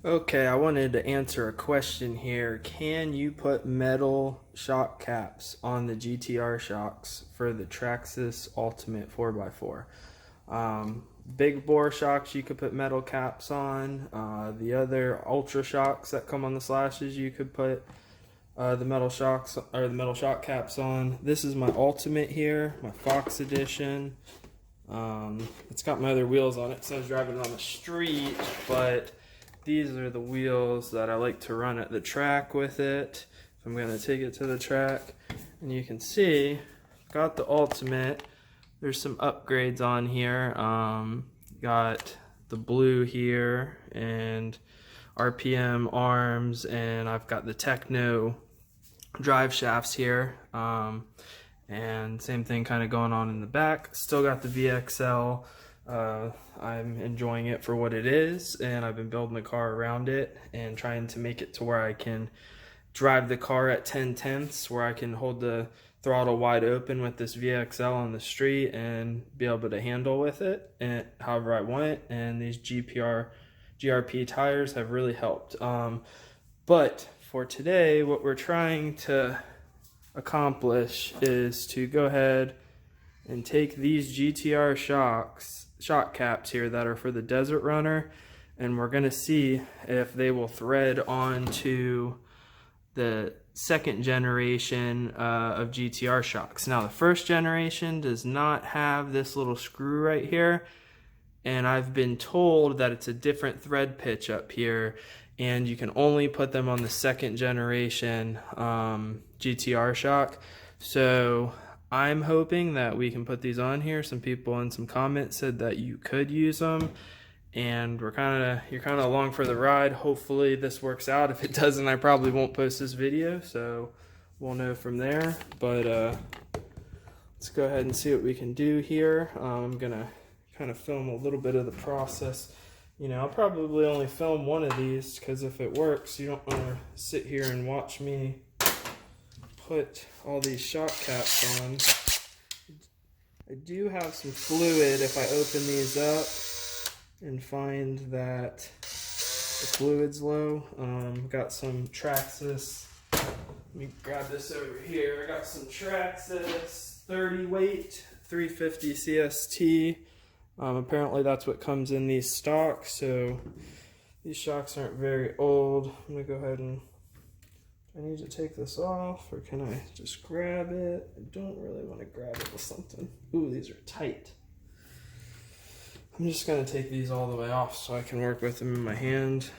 Okay, I wanted to answer a question here. Can you put metal shock caps on the GTR shocks for the Traxxas Ultimate 4x4? Big bore shocks you could put metal caps on. The other ultra shocks that come on the Slashes you could put the metal shocks or the metal shock caps on. This is my Ultimate here, my Fox edition. It's got my other wheels on it, so I was driving it on the street, but these are the wheels that I like to run at the track with it. So I'm going to take it to the track, and you can see, got the Ultimate. There's some upgrades on here. Got the blue here, and RPM arms, and I've got the Techno drive shafts here. And same thing kind of going on in the back. Still got the VXL. I'm enjoying it for what it is, and I've been building the car around it and trying to make it to where I can drive the car at 10/10ths, where I can hold the throttle wide open with this VXL on the street and be able to handle with it and however I want it. And these GRP tires have really helped. But for today, what we're trying to accomplish is to go ahead and take these GTR shock caps here that are for the Desert Runner, and we're going to see if they will thread onto the second generation of GTR shocks. Now the first generation does not have this little screw right here, and I've been told that it's a different thread pitch up here, and you can only put them on the second generation GTR shock. So I'm hoping that we can put these on here. Some people in some comments said that you could use them, and you're kind of along for the ride. Hopefully this works out. If it doesn't, I probably won't post this video, so we'll know from there. But let's go ahead and see what we can do here. I'm gonna kind of film a little bit of the process. You know, I'll probably only film one of these, because if it works, you don't want to sit here and watch me put all these shock caps on. I do have some fluid if I open these up and find that the fluid's low. Got some Traxxas. Let me grab this over here. I got some Traxxas 30 weight 350 CST. Apparently that's what comes in these stocks, so these shocks aren't very old. I'm gonna go ahead and, I need to take this off, or can I just grab it? I don't really want to grab it with something. Ooh, these are tight. I'm just gonna take these all the way off so I can work with them in my hand.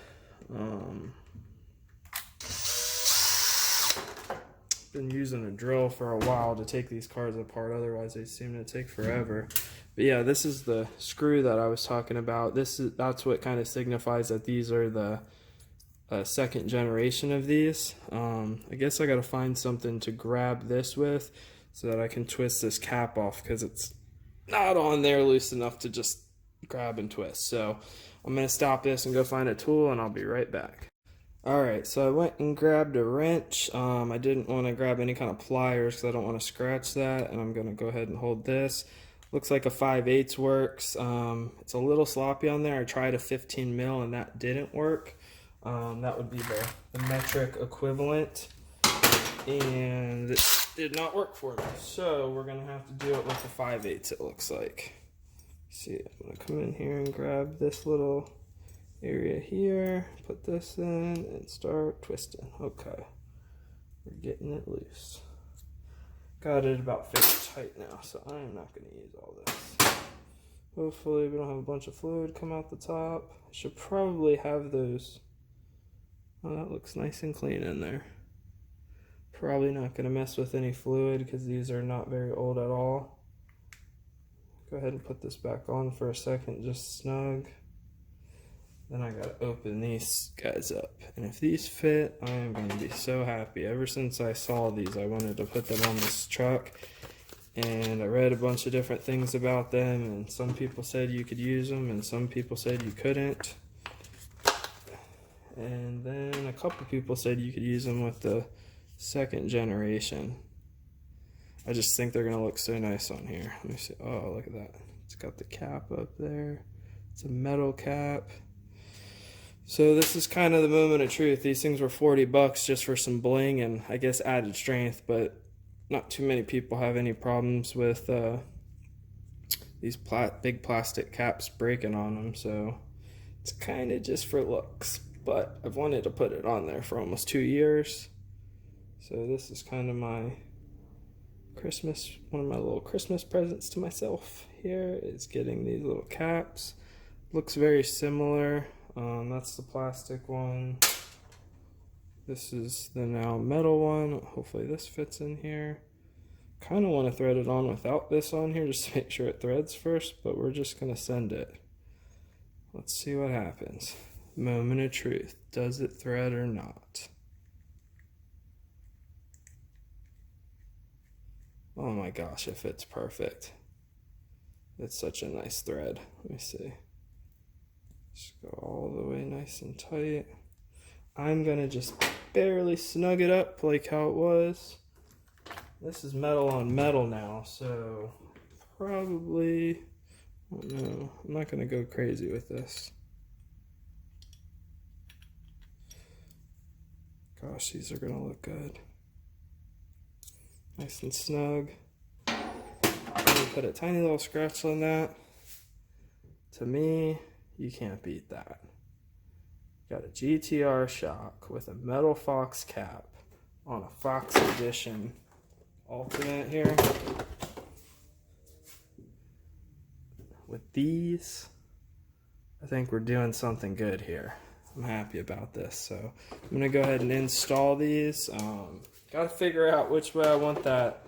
Been using a drill for a while to take these cars apart, otherwise they seem to take forever. But yeah, this is the screw that I was talking about. That's what kind of signifies that these are the second generation of these. I guess I gotta find something to grab this with so that I can twist this cap off, because it's not on there loose enough to just grab and twist. So I'm gonna stop this and go find a tool, and I'll be right back. Alright, so I went and grabbed a wrench. I didn't want to grab any kind of pliers because I don't want to scratch that, and I'm gonna go ahead and hold this. Looks like a 5/8 works. It's a little sloppy on there. I tried a 15 mil and that didn't work. That would be the metric equivalent, and it did not work for me. So we're gonna have to do it with the 5/8, it looks like. See, I'm gonna come in here and grab this little area here, put this in, and start twisting. Okay, we're getting it loose. Got it about fixed tight now, so I'm not going to use all this. Hopefully we don't have a bunch of fluid come out the top. I should probably have those. Oh, that looks nice and clean in there. Probably not going to mess with any fluid because these are not very old at all. Go ahead and put this back on for a second, just snug. Then I gotta open these guys up. And if these fit, I am gonna be so happy. Ever since I saw these, I wanted to put them on this truck. And I read a bunch of different things about them, and some people said you could use them, and some people said you couldn't. And then a couple people said you could use them with the second generation. I just think they're gonna look so nice on here. Let me see. Oh, look at that. It's got the cap up there. It's a metal cap. So this is kind of the moment of truth. These things were 40 bucks just for some bling and I guess added strength, but not too many people have any problems with these big plastic caps breaking on them, so it's kind of just for looks. But I've wanted to put it on there for almost 2 years. So this is kind of my Christmas, one of my little Christmas presents to myself here is getting these little caps. Looks very similar. That's the plastic one. This is the now metal one. Hopefully this fits in here. Kind of want to thread it on without this on here just to make sure it threads first, but we're just going to send it. Let's see what happens. Moment of truth. Does it thread or not? Oh my gosh, it fits perfect. It's such a nice thread. Let me see. Just go all the way nice and tight. I'm gonna just barely snug it up like how it was. This is metal on metal now, so probably, oh no, I'm not gonna go crazy with this. Gosh, these are gonna look good. Nice and snug. I'm gonna put a tiny little scratch on that. To me, you can't beat that. Got a GTR shock with a metal Fox cap on a Fox Edition Ultimate here. With these, I think we're doing something good here. I'm happy about this. So I'm gonna go ahead and install these. Gotta figure out which way I want that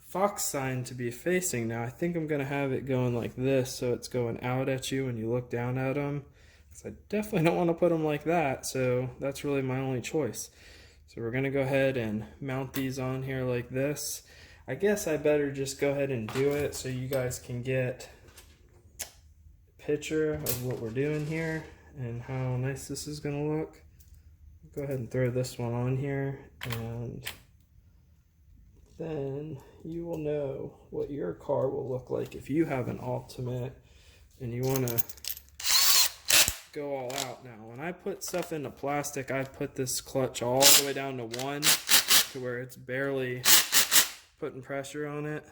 Fox sign to be facing now. I think I'm gonna have it going like this, so it's going out at you when you look down at them. Because I definitely don't want to put them like that, so that's really my only choice. So we're gonna go ahead and mount these on here like this. I guess I better just go ahead and do it so you guys can get a picture of what we're doing here and how nice this is gonna look. Go ahead and throw this one on here, and then you will know what your car will look like if you have an Ultimate and you want to go all out. Now, when I put stuff into plastic, I put this clutch all the way down to 1 to where it's barely putting pressure on it.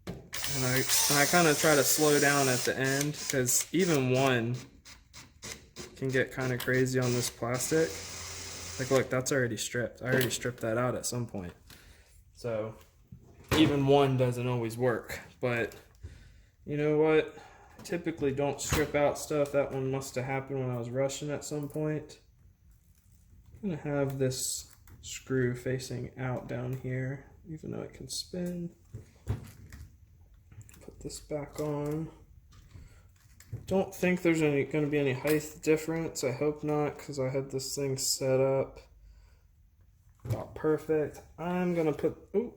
And I kind of try to slow down at the end, because even 1 can get kind of crazy on this plastic. Like, look, that's already stripped. I already stripped that out at some point. So even 1 doesn't always work, but you know what? I typically don't strip out stuff. That one must have happened when I was rushing at some point. I'm gonna have this screw facing out down here, even though it can spin. Put this back on. Don't think there's going to be any height difference. I hope not, because I had this thing set up about perfect. I'm going to put, ooh,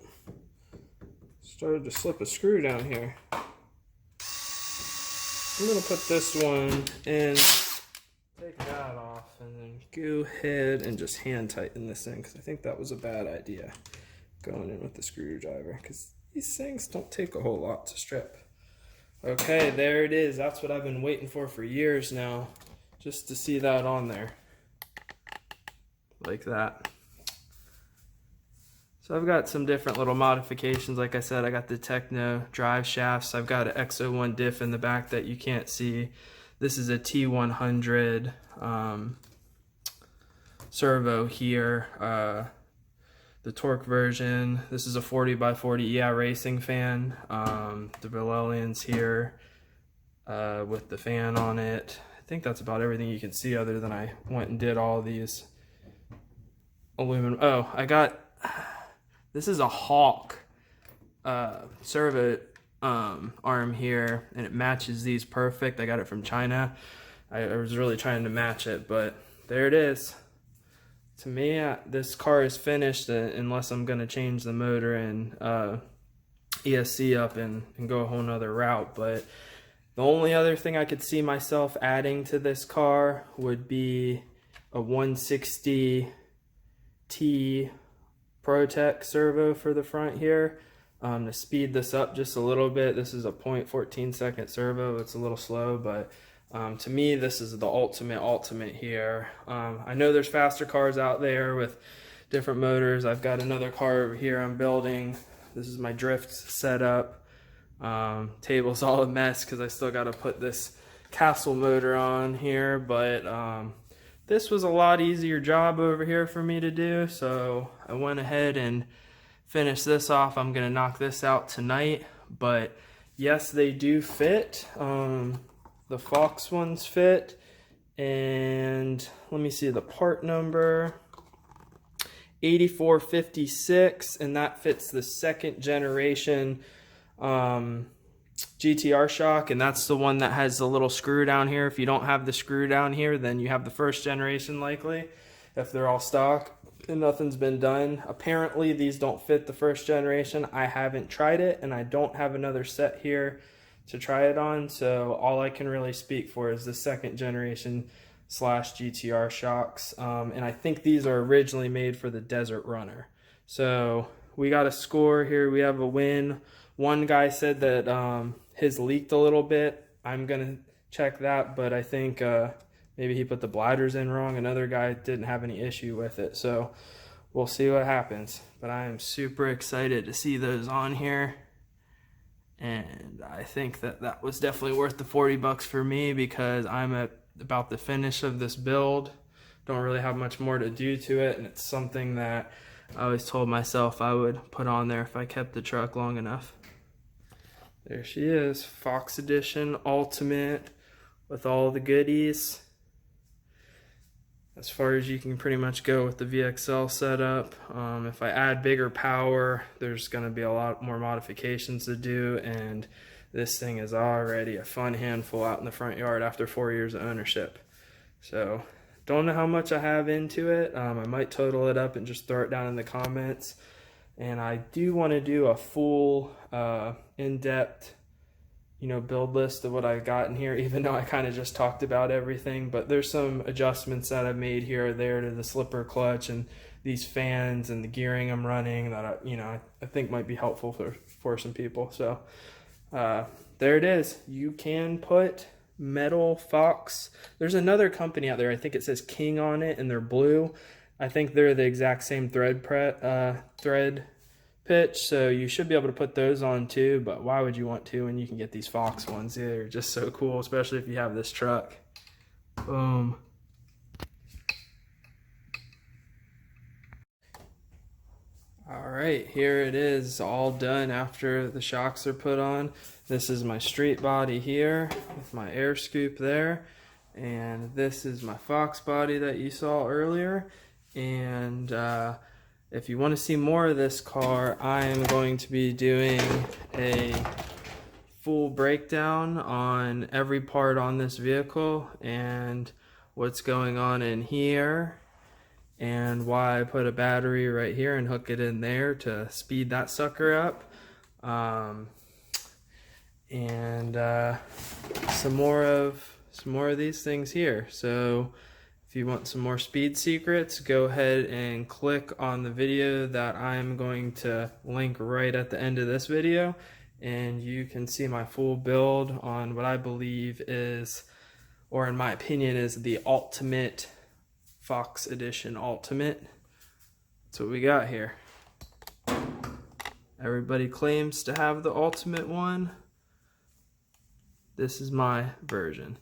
started to slip a screw down here. I'm going to put this one in, take that off, and then go ahead and just hand tighten this in, because I think that was a bad idea, going in with the screwdriver, because these things don't take a whole lot to strip. Okay, there it is. That's what I've been waiting for years now, just to see that on there. Like that. So I've got some different little modifications. Like I said, I got the Techno drive shafts. I've got an X01 diff in the back that you can't see. This is a T100 servo here. The torque version. This is a 40x40 racing fan. The Bellelians here with the fan on it. I think that's about everything you can see, other than I went and did all these aluminum. Oh, I got, this is a Hawk servo arm here, and it matches these perfect. I got it from China. I was really trying to match it, but there it is. To me, this car is finished unless I'm going to change the motor and ESC up and go a whole nother route. But the only other thing I could see myself adding to this car would be a 160T ProTech servo for the front here, to speed this up just a little bit. This is a 0.14 second servo. It's a little slow, but To me, this is the ultimate here. I know there's faster cars out there with different motors. I've got another car over here I'm building. This is my drift setup. Table's all a mess because I still got to put this castle motor on here, but this was a lot easier job over here for me to do, so I went ahead and finished this off. I'm gonna knock this out tonight, but yes, they do fit. The Fox ones fit, and let me see the part number. 8456, and that fits the second generation GTR shock, and that's the one that has the little screw down here. If you don't have the screw down here, then you have the first generation likely, if they're all stock and nothing's been done. Apparently these don't fit the first generation. I haven't tried it, and I don't have another set here to try it on, so all I can really speak for is the second generation Slash GTR shocks, and I think these are originally made for the Desert Runner. So we got a score here. We have a win. One guy said that his leaked a little bit. I'm gonna check that, but I think maybe he put the bladders in wrong. Another guy didn't have any issue with it, so we'll see what happens. But I am super excited to see those on here, and I think that that was definitely worth the 40 bucks for me, because I'm at about the finish of this build. Don't really have much more to do to it, and it's something that I always told myself I would put on there if I kept the truck long enough. There she is, Fox Edition Ultimate with all the goodies. As far as you can pretty much go with the VXL setup. If I add bigger power, there's going to be a lot more modifications to do, and this thing is already a fun handful out in the front yard after 4 years of ownership. So don't know how much I have into it. I might total it up and just throw it down in the comments. And I do want to do a full in-depth build list of what I got in here, even though I kind of just talked about everything. But there's some adjustments that I've made here or there to the slipper clutch and these fans and the gearing I'm running that I think might be helpful for some people. So there it is. You can put metal Fox. There's another company out there, I think it says King on it, and they're blue. I think they're the exact same thread pitch, so you should be able to put those on too, but why would you want to when you can get these Fox ones? They're just so cool, especially if you have this truck. Boom. Alright, here it is, all done after the shocks are put on. This is my street body here with my air scoop there, and this is my Fox body that you saw earlier. And if you want to see more of this car, I am going to be doing a full breakdown on every part on this vehicle and what's going on in here, and why I put a battery right here and hook it in there to speed that sucker up, and some more of these things here. So if you want some more speed secrets, go ahead and click on the video that I'm going to link right at the end of this video, and you can see my full build on what I believe is, or in my opinion is, the ultimate Fox Edition Ultimate. That's what we got here. Everybody claims to have the ultimate one. This is my version.